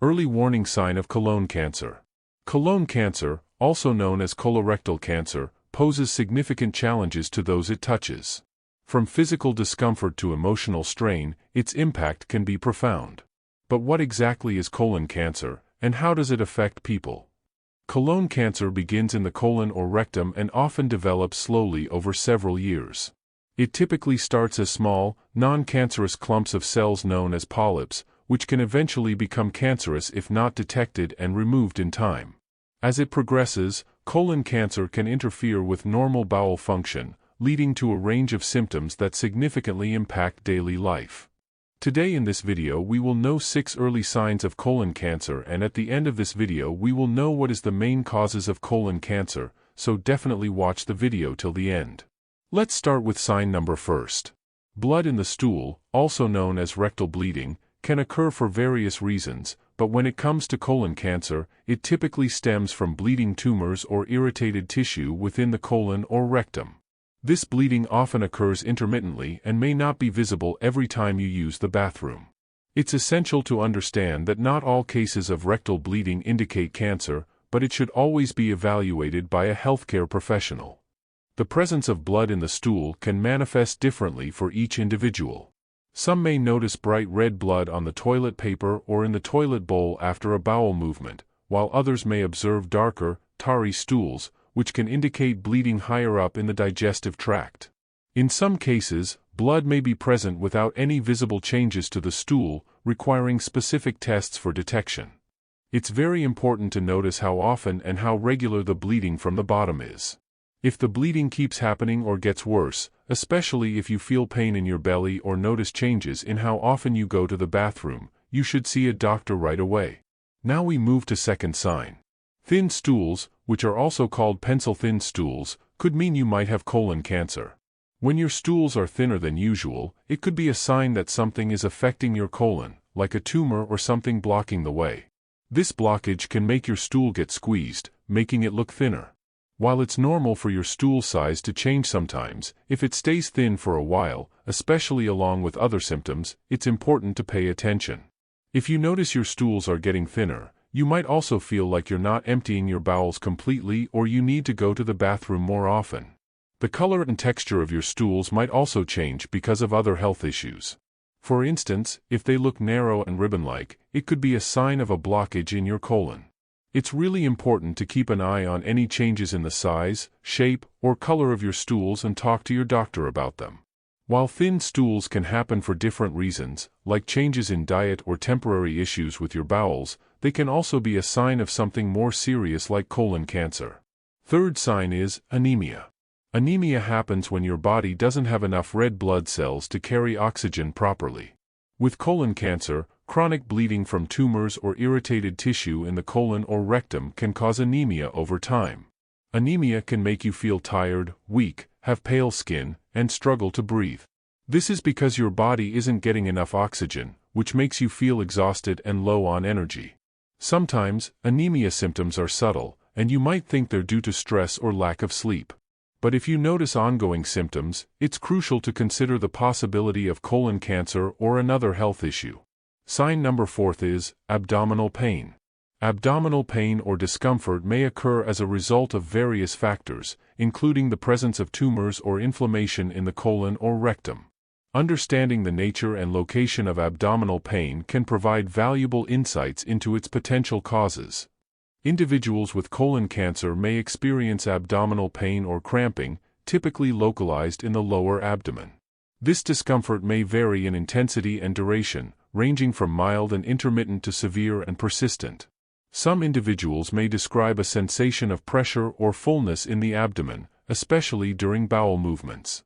Early warning sign of colon cancer. Colon cancer, also known as colorectal cancer, poses significant challenges to those it touches. From physical discomfort to emotional strain, its impact can be profound. But what exactly is colon cancer, and how does it affect people? Colon cancer begins in the colon or rectum and often develops slowly over several years. It typically starts as small, non-cancerous clumps of cells known as polyps, which can eventually become cancerous if not detected and removed in time. As it progresses, colon cancer can interfere with normal bowel function, leading to a range of symptoms that significantly impact daily life. Today in this video we will know 6 early signs of colon cancer, and at the end of this video we will know what is the main causes of colon cancer, so definitely watch the video till the end. Let's start with sign number 1. Blood in the stool, also known as rectal bleeding, can occur for various reasons, but when it comes to colon cancer, it typically stems from bleeding tumors or irritated tissue within the colon or rectum. This bleeding often occurs intermittently and may not be visible every time you use the bathroom. It's essential to understand that not all cases of rectal bleeding indicate cancer, but it should always be evaluated by a healthcare professional. The presence of blood in the stool can manifest differently for each individual. Some may notice bright red blood on the toilet paper or in the toilet bowl after a bowel movement, while others may observe darker, tarry stools, which can indicate bleeding higher up in the digestive tract. In some cases, blood may be present without any visible changes to the stool, requiring specific tests for detection. It's very important to notice how often and how regular the bleeding from the bottom is. If the bleeding keeps happening or gets worse, especially if you feel pain in your belly or notice changes in how often you go to the bathroom, you should see a doctor right away. Now we move to second sign. Thin stools, which are also called pencil-thin stools, could mean you might have colon cancer. When your stools are thinner than usual, it could be a sign that something is affecting your colon, like a tumor or something blocking the way. This blockage can make your stool get squeezed, making it look thinner. While it's normal for your stool size to change sometimes, if it stays thin for a while, especially along with other symptoms, it's important to pay attention. If you notice your stools are getting thinner, you might also feel like you're not emptying your bowels completely or you need to go to the bathroom more often. The color and texture of your stools might also change because of other health issues. For instance, if they look narrow and ribbon-like, it could be a sign of a blockage in your colon. It's really important to keep an eye on any changes in the size, shape, or color of your stools and talk to your doctor about them. While thin stools can happen for different reasons, like changes in diet or temporary issues with your bowels, they can also be a sign of something more serious like colon cancer. Third sign is anemia. Anemia happens when your body doesn't have enough red blood cells to carry oxygen properly. With colon cancer, chronic bleeding from tumors or irritated tissue in the colon or rectum can cause anemia over time. Anemia can make you feel tired, weak, have pale skin, and struggle to breathe. This is because your body isn't getting enough oxygen, which makes you feel exhausted and low on energy. Sometimes, anemia symptoms are subtle, and you might think they're due to stress or lack of sleep. But if you notice ongoing symptoms, it's crucial to consider the possibility of colon cancer or another health issue. Sign number 4 is abdominal pain. Abdominal pain or discomfort may occur as a result of various factors, including the presence of tumors or inflammation in the colon or rectum. Understanding the nature and location of abdominal pain can provide valuable insights into its potential causes. Individuals with colon cancer may experience abdominal pain or cramping, typically localized in the lower abdomen. This discomfort may vary in intensity and duration, ranging from mild and intermittent to severe and persistent. Some individuals may describe a sensation of pressure or fullness in the abdomen, especially during bowel movements.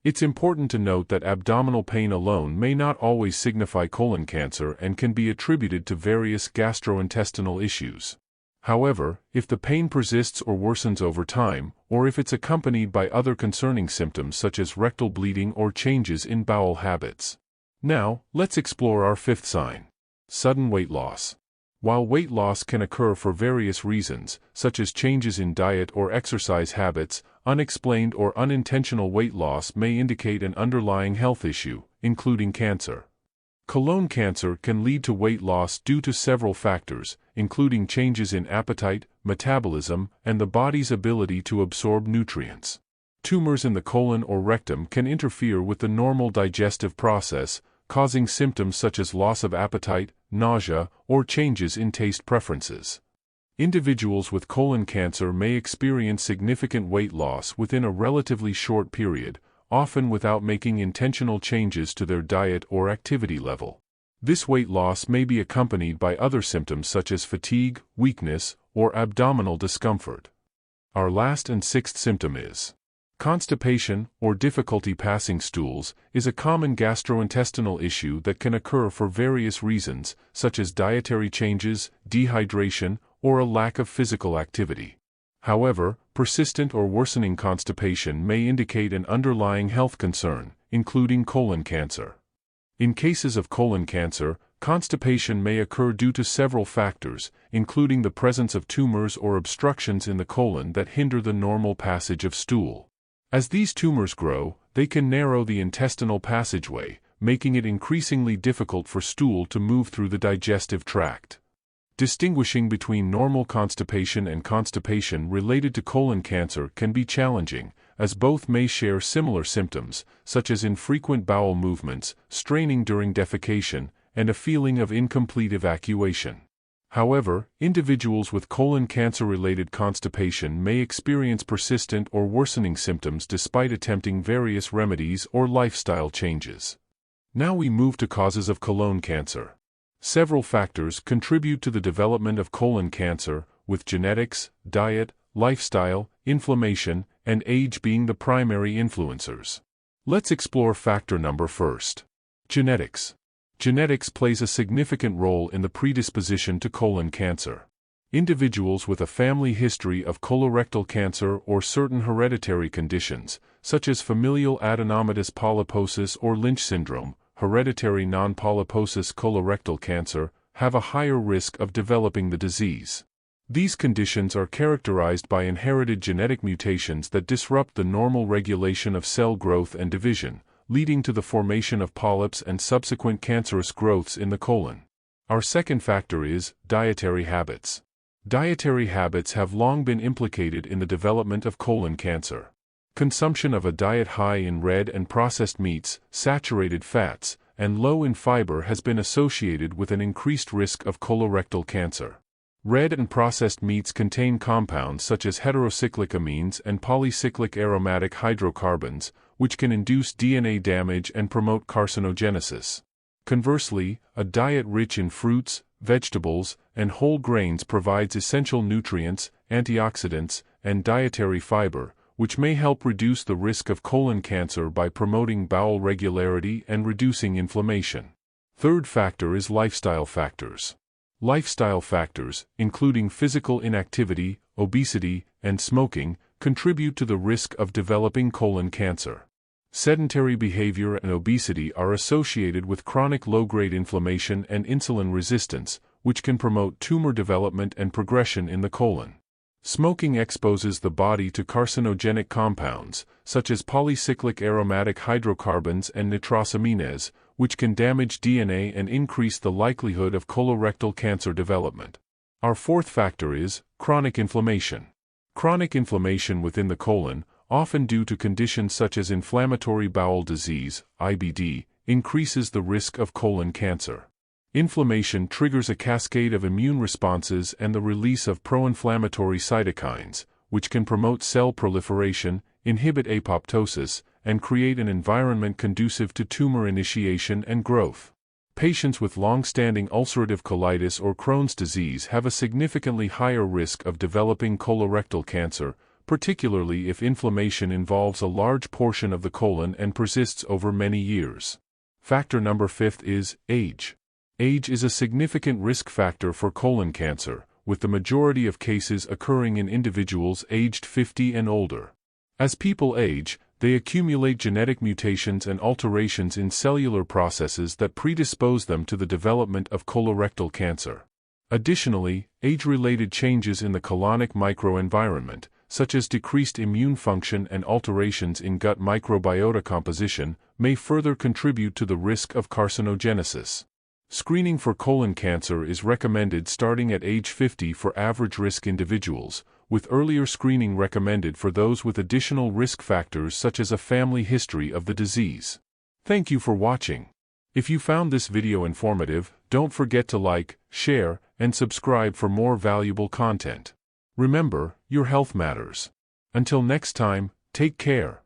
It's important to note that abdominal pain alone may not always signify colon cancer and can be attributed to various gastrointestinal issues. However, if the pain persists or worsens over time, or if it's accompanied by other concerning symptoms such as rectal bleeding or changes in bowel habits. Now, let's explore our 5th sign. Sudden weight loss. While weight loss can occur for various reasons, such as changes in diet or exercise habits, unexplained or unintentional weight loss may indicate an underlying health issue, including cancer. Colon cancer can lead to weight loss due to several factors, including changes in appetite, metabolism, and the body's ability to absorb nutrients. Tumors in the colon or rectum can interfere with the normal digestive process, causing symptoms such as loss of appetite, nausea, or changes in taste preferences. Individuals with colon cancer may experience significant weight loss within a relatively short period, often without making intentional changes to their diet or activity level. This weight loss may be accompanied by other symptoms such as fatigue, weakness, or abdominal discomfort. Our last and sixth symptom is constipation, or difficulty passing stools, is a common gastrointestinal issue that can occur for various reasons, such as dietary changes, dehydration, or a lack of physical activity. However, persistent or worsening constipation may indicate an underlying health concern, including colon cancer. In cases of colon cancer, constipation may occur due to several factors, including the presence of tumors or obstructions in the colon that hinder the normal passage of stool. As these tumors grow, they can narrow the intestinal passageway, making it increasingly difficult for stool to move through the digestive tract. Distinguishing between normal constipation and constipation related to colon cancer can be challenging, as both may share similar symptoms, such as infrequent bowel movements, straining during defecation, and a feeling of incomplete evacuation. However, individuals with colon cancer-related constipation may experience persistent or worsening symptoms despite attempting various remedies or lifestyle changes. Now we move to causes of colon cancer. Several factors contribute to the development of colon cancer, with genetics, diet, lifestyle, inflammation, and age being the primary influencers. Let's explore factor number first. Genetics. Genetics plays a significant role in the predisposition to colon cancer. Individuals with a family history of colorectal cancer or certain hereditary conditions, such as familial adenomatous polyposis or Lynch syndrome, hereditary non-polyposis colorectal cancer, have a higher risk of developing the disease. These conditions are characterized by inherited genetic mutations that disrupt the normal regulation of cell growth and division, leading to the formation of polyps and subsequent cancerous growths in the colon. Our second factor is dietary habits. Dietary habits have long been implicated in the development of colon cancer. Consumption of a diet high in red and processed meats, saturated fats, and low in fiber has been associated with an increased risk of colorectal cancer. Red and processed meats contain compounds such as heterocyclic amines and polycyclic aromatic hydrocarbons, which can induce DNA damage and promote carcinogenesis. Conversely, a diet rich in fruits, vegetables, and whole grains provides essential nutrients, antioxidants, and dietary fiber, which may help reduce the risk of colon cancer by promoting bowel regularity and reducing inflammation. Third factor is lifestyle factors. Lifestyle factors, including physical inactivity, obesity, and smoking, contribute to the risk of developing colon cancer. Sedentary behavior and obesity are associated with chronic low-grade inflammation and insulin resistance, which can promote tumor development and progression in the colon. Smoking exposes the body to carcinogenic compounds, such as polycyclic aromatic hydrocarbons and nitrosamines, which can damage DNA and increase the likelihood of colorectal cancer development. Our fourth factor is chronic inflammation. Chronic inflammation within the colon, often due to conditions such as inflammatory bowel disease, IBD, increases the risk of colon cancer. Inflammation triggers a cascade of immune responses and the release of pro-inflammatory cytokines, which can promote cell proliferation, inhibit apoptosis, and create an environment conducive to tumor initiation and growth. Patients with long-standing ulcerative colitis or Crohn's disease have a significantly higher risk of developing colorectal cancer, particularly if inflammation involves a large portion of the colon and persists over many years. Factor number 5 is age. Age is a significant risk factor for colon cancer, with the majority of cases occurring in individuals aged 50 and older. As people age, they accumulate genetic mutations and alterations in cellular processes that predispose them to the development of colorectal cancer. Additionally, age-related changes in the colonic microenvironment, such as decreased immune function and alterations in gut microbiota composition, may further contribute to the risk of carcinogenesis. Screening for colon cancer is recommended starting at age 50 for average-risk individuals, with earlier screening recommended for those with additional risk factors such as a family history of the disease. Thank you for watching. If you found this video informative, don't forget to like, share, and subscribe for more valuable content. Remember, your health matters. Until next time, take care.